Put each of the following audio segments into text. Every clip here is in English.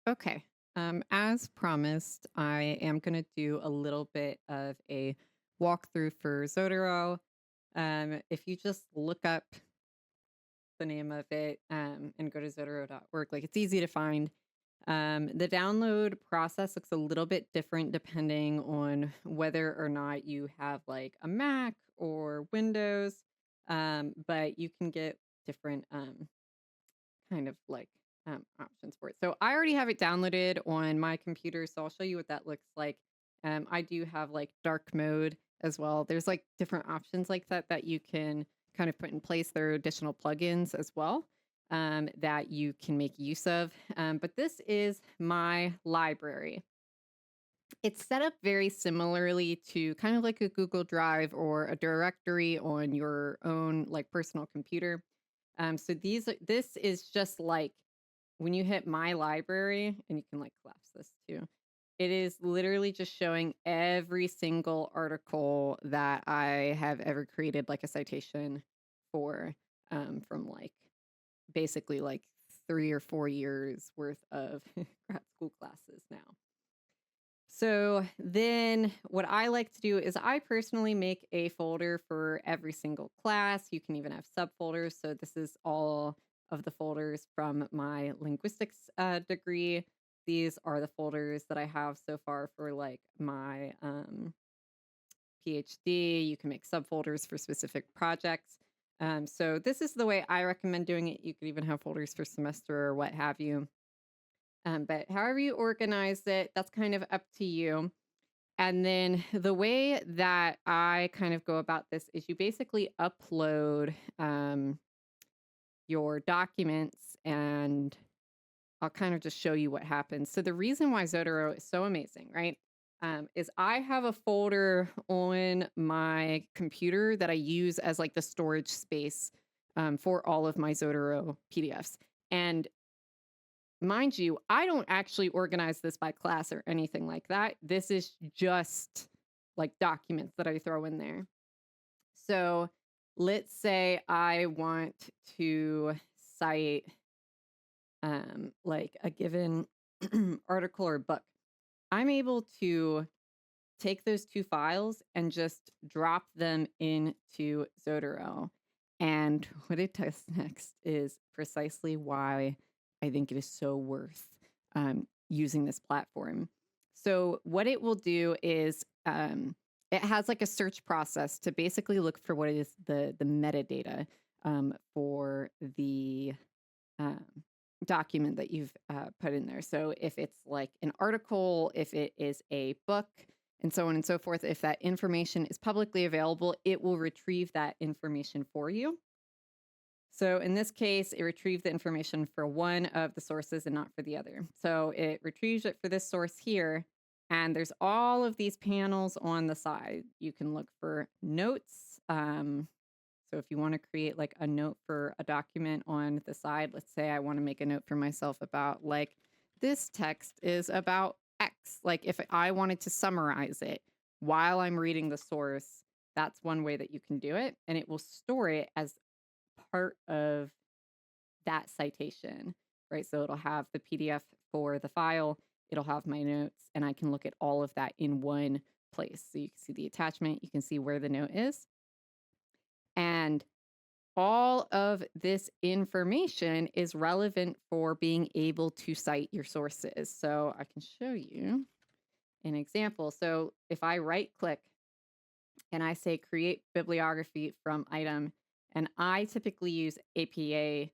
Okay. As promised, I am going to do a little bit of a walkthrough for Zotero. If you just look up the name of it and go to zotero.org, like it's easy to find. The download process looks a little bit different depending on whether or not you have like a Mac or Windows, but you can get different kind of like options for it. So I already have it downloaded on my computer, so I'll show you what that looks like. I do have like dark mode as well. There's like different options like that that you can kind of put in place. There are additional plugins as well that you can make use of. But this is my library. It's set up very similarly to kind of like a Google Drive or a directory on your own like personal computer. This is just like when you hit my library, and you can like collapse this too. It is literally just showing every single article that I have ever created like a citation for from like basically like 3 or 4 years worth of grad school classes now. So then what I like to do is I personally make a folder for every single class. You can even have subfolders. So this is all of the folders from my linguistics degree. These are the folders that I have so far for like my PhD. You can make subfolders for specific projects. So this is the way I recommend doing it. You could even have folders for semester or what have you. But however you organize it, that's kind of up to you. And then the way that I kind of go about this is you basically upload your documents, and I'll kind of just show you what happens. So the reason why Zotero is so amazing, right? Is I have a folder on my computer that I use as like the storage space for all of my Zotero PDFs. And mind you, I don't actually organize this by class or anything like that. This is just like documents that I throw in there. So let's say I want to cite like a given article or book. I'm able to take those two files and just drop them into Zotero. And what it does next is precisely why I think it is so worth using this platform. So, what it will do is it has like a search process to basically look for what is the metadata for the um, document that you've put in there. So if it's like an article, if it is a book, and so on and so forth, if that information is publicly available, it will retrieve that information for you. So in this case, it retrieved the information for one of the sources and not for the other. So it retrieves it for this source here. And there's all of these panels on the side. You can look for notes. So if you want to create like a note for a document on the side, let's say I want to make a note for myself about like this text is about X. Like if I wanted to summarize it while I'm reading the source, that's one way that you can do it. And it will store it as part of that citation, right? So it'll have the PDF for the file, it'll have my notes, and I can look at all of that in one place. So you can see the attachment, you can see where the note is. And all of this information is relevant for being able to cite your sources. So I can show you an example. So if I right click and I say create bibliography from item, and I typically use APA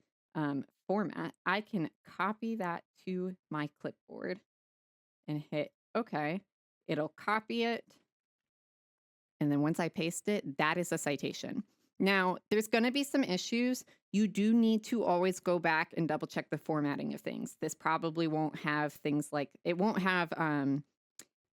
format, I can copy that to my clipboard and hit OK. It'll copy it. And then once I paste it, that is a citation. Now, there's going to be some issues. You do need to always go back and double check the formatting of things. This probably won't have things like, it won't have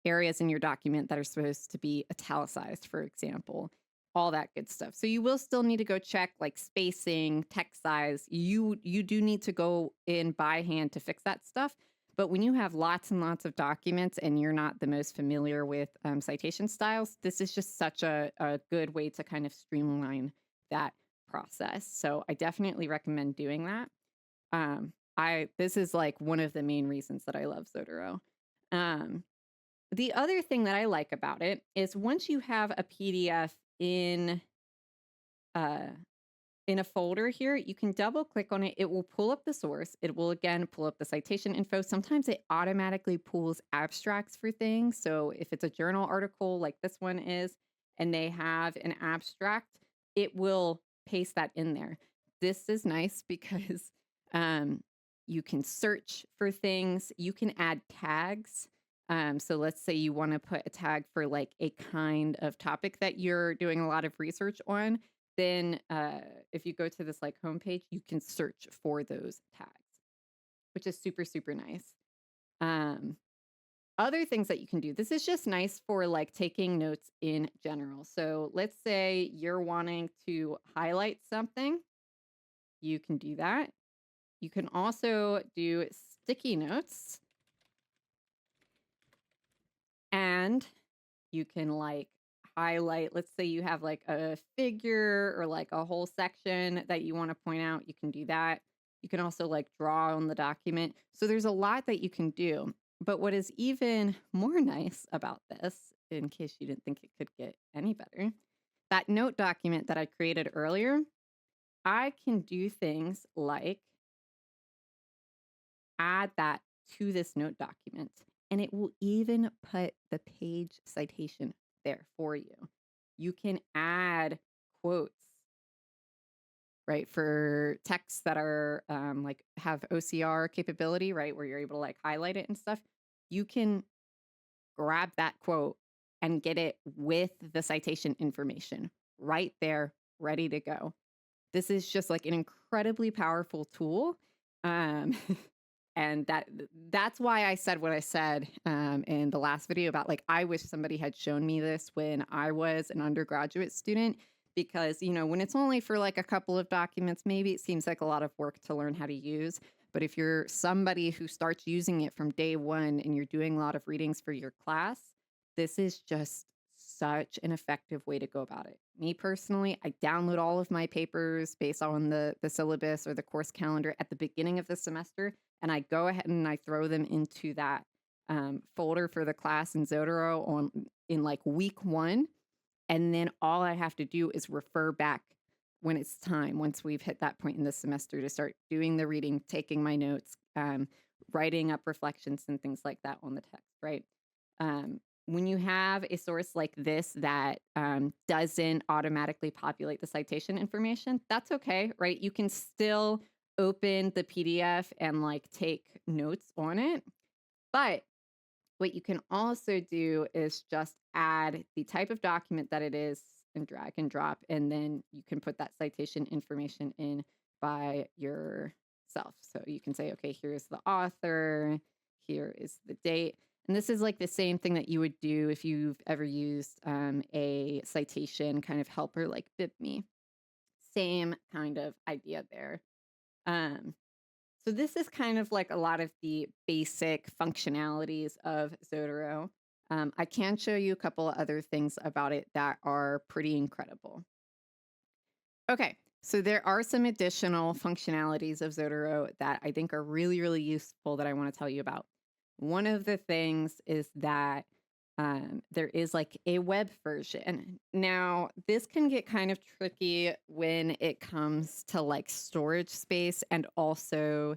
areas in your document that are supposed to be italicized, for example, all that good stuff. So you will still need to go check like spacing, text size. You do need to go in by hand to fix that stuff. But when you have lots and lots of documents and you're not the most familiar with citation styles, this is just such a good way to kind of streamline that process. So I definitely recommend doing that. This is like one of the main reasons that I love Zotero. Um, the other thing that I like about it is once you have a PDF uh, in a folder here, you can double click on it. It will pull up the source. It will again pull up the citation info. Sometimes it automatically pulls abstracts for things. So if it's a journal article like this one is, and they have an abstract, it will paste that in there. This is nice because um, you can search for things. You can add tags. So let's say you want to put a tag for like a kind of topic that you're doing a lot of research on, then if you go to this like homepage, you can search for those tags, which is super, super nice. Um, Other things that you can do, this is just nice for like taking notes in general. So let's say you're wanting to highlight something, you can do that. You can also do sticky notes, and you can like highlight, let's say you have like a figure or like a whole section that you want to point out, you can do that. You can also like draw on the document. So there's a lot that you can do. But what is even more nice about this, in case you didn't think it could get any better, that note document that I created earlier, I can do things like add that to this note document, and it will even put the page citation there for you. You can add quotes, right, for texts that are like have OCR capability, right, where you're able to like highlight it and stuff. You can grab that quote and get it with the citation information right there, ready to go. This is just like an incredibly powerful tool. Um, and that's why I said what I said in the last video about like, I wish somebody had shown me this when I was an undergraduate student, because, you know, when it's only for like a couple of documents, maybe it seems like a lot of work to learn how to use. But if you're somebody who starts using it from day one and you're doing a lot of readings for your class, this is just such an effective way to go about it. Me personally, I download all of my papers based on the syllabus or the course calendar at the beginning of the semester, and I go ahead and I throw them into that folder for the class in Zotero in like week one, and then all I have to do is refer back when it's time, once we've hit that point in the semester, to start doing the reading, taking my notes, writing up reflections and things like that on the text, right? When you have a source like this that doesn't automatically populate the citation information, that's okay, right? You can still open the PDF and like take notes on it. But what you can also do is just add the type of document that it is and drag and drop, and then you can put that citation information in by yourself. So you can say, okay, here's the author, here is the date. And this is like the same thing that you would do if you've ever used a citation kind of helper like BibMe. Same kind of idea there. Um, so this is kind of like a lot of the basic functionalities of Zotero. I can show you a couple of other things about it that are pretty incredible. Okay, so there are some additional functionalities of Zotero that I think are really, really useful that I want to tell you about. One of the things is that there is like a web version. Now, this can get kind of tricky when it comes to like storage space, and also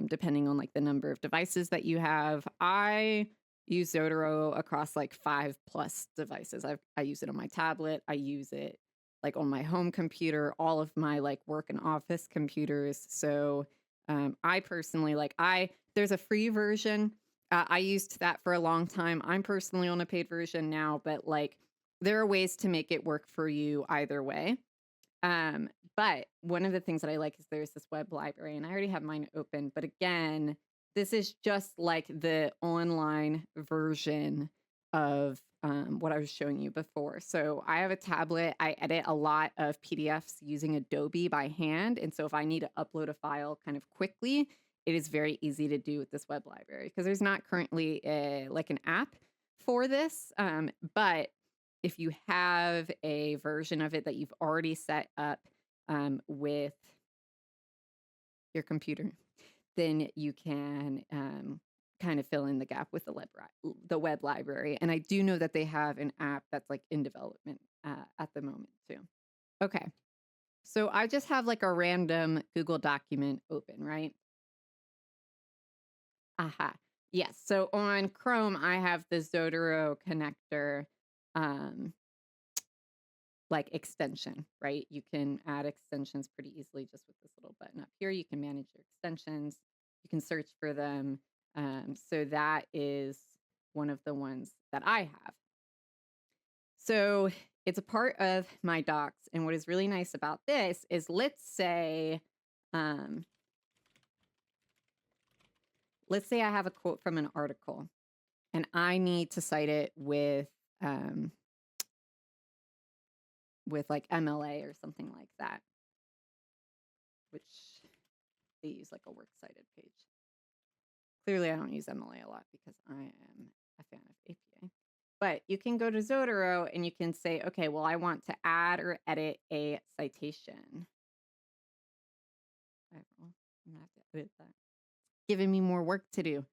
depending on like the number of devices that you have. I use Zotero across like 5+ devices. I use it on my tablet. I use it like on my home computer, all of my like work and office computers. So I personally there's a free version. I used that for a long time. I'm personally on a paid version now, but like there are ways to make it work for you either way. But one of the things that I like is there's this web library, and I already have mine open. But again, this is just like the online version of what I was showing you before. So I have a tablet. I edit a lot of PDFs using Adobe by hand. And so if I need to upload a file kind of quickly, it is very easy to do with this web library, because there's not currently like an app for this. But if you have a version of it that you've already set up with your computer, then you can kind of fill in the gap with the web library. And I do know that they have an app that's like in development at the moment too. Okay. So I just have like a random Google document open, right? Aha. Yes. So on Chrome, I have the Zotero connector um, like extension, right? You can add extensions pretty easily just with this little button up here. You can manage your extensions. You can search for them. So that is one of the ones that I have. So it's a part of my docs. And what is really nice about this is um, let's say I have a quote from an article and I need to cite it um, with like MLA or something like that, which they use like a works cited page. Clearly, I don't use MLA a lot because I am a fan of APA. But you can go to Zotero and you can say, okay, well, I want to add or edit a citation. I'm gonna have to edit that. Giving me more work to do.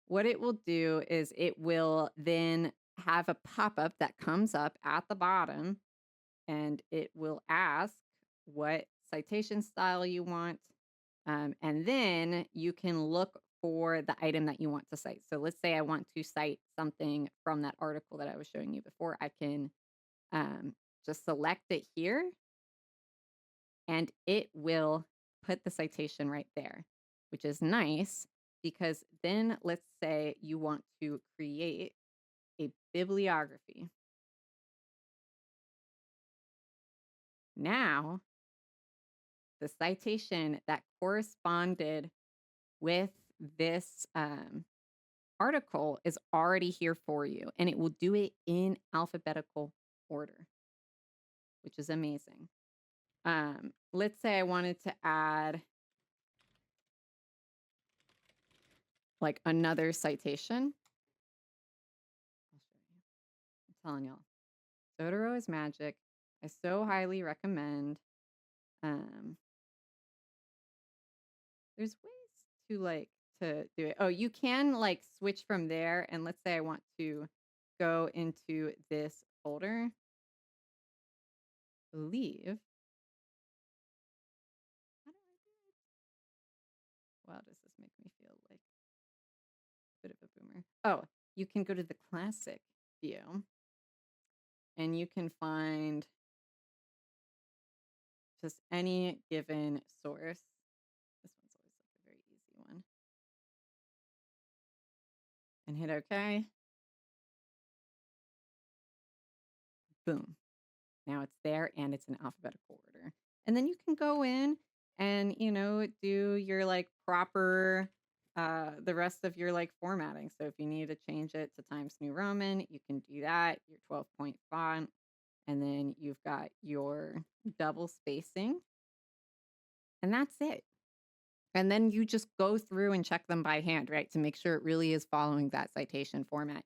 What it will do is it will then have a pop-up that comes up at the bottom and it will ask what citation style you want. And then you can look for the item that you want to cite. So let's say I want to cite something from that article that I was showing you before. I can just select it here and it will put the citation right there, which is nice because then let's say you want to create a bibliography. Now, the citation that corresponded with this article is already here for you, and it will do it in alphabetical order, which is amazing. Let's say I wanted to add like another citation. I'll show you. I'm telling y'all, Zotero is magic. I so highly recommend. Um, there's ways to to do it. Oh, you can like switch from there, and let's say I want to go into this folder. Believe. How do I do it? Wow, does this make me feel like a bit of a boomer? Oh, you can go to the classic view and you can find just any given source. This one's always like a very easy one. And hit OK. Boom. Now it's there and it's in alphabetical order. And then you can go in and, do your like proper the rest of your like formatting. So if you need to change it to Times New Roman, you can do that. Your 12-point font. And then you've got your double spacing. And that's it. And then you just go through and check them by hand, right? To make sure it really is following that citation format.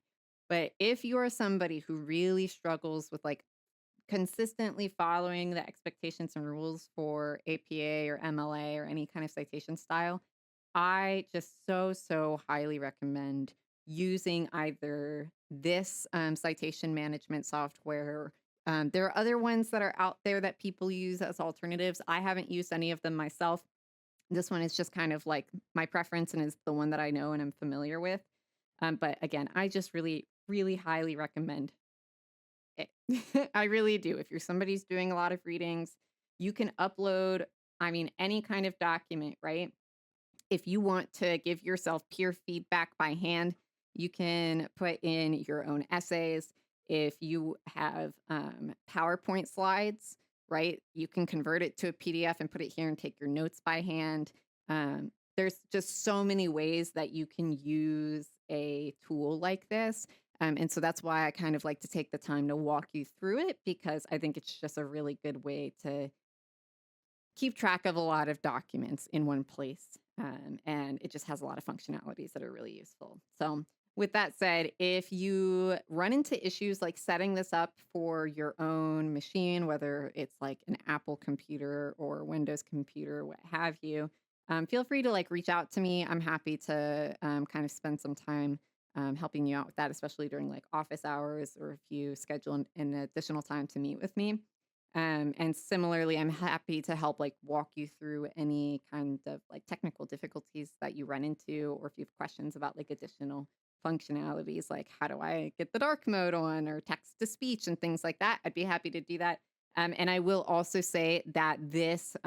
But if you are somebody who really struggles with like consistently following the expectations and rules for APA or MLA or any kind of citation style, I just so highly recommend using either this citation management software. There are other ones that are out there that people use as alternatives. I haven't used any of them myself. This one is just kind of like my preference and is the one that I know and I'm familiar with. But again, I just really highly recommend it. I really do. If you're somebody who's doing a lot of readings, you can upload, I mean, any kind of document, right? If you want to give yourself peer feedback by hand, you can put in your own essays. If you have PowerPoint slides, right, you can convert it to a PDF and put it here and take your notes by hand. There's just so many ways that you can use a tool like this. And so that's why I kind of like to take the time to walk you through it, because I think it's just a really good way to keep track of a lot of documents in one place. And it just has a lot of functionalities that are really useful. So with that said, if you run into issues like setting this up for your own machine, whether it's like an Apple computer or Windows computer, what have you, feel free to like reach out to me. I'm happy to kind of spend some time helping you out with that, especially during like office hours or if you schedule an additional time to meet with me. And similarly, I'm happy to help like walk you through any kind of like technical difficulties that you run into, or if you have questions about like additional functionalities, like how do I get the dark mode on or text to speech and things like that. I'd be happy to do that. And I will also say that this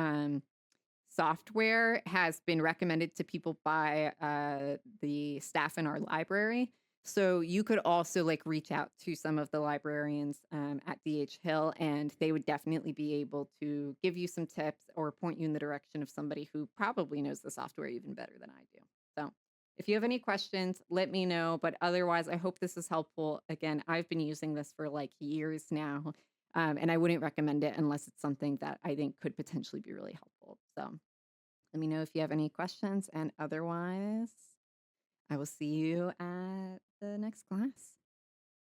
software has been recommended to people by the staff in our library. So you could also like reach out to some of the librarians at DH Hill, and they would definitely be able to give you some tips or point you in the direction of somebody who probably knows the software even better than I do. So if you have any questions, let me know. But otherwise, I hope this is helpful. Again, I've been using this for like years now, and I wouldn't recommend it unless it's something that I think could potentially be really helpful. So let me know if you have any questions. And otherwise, I will see you at the next class.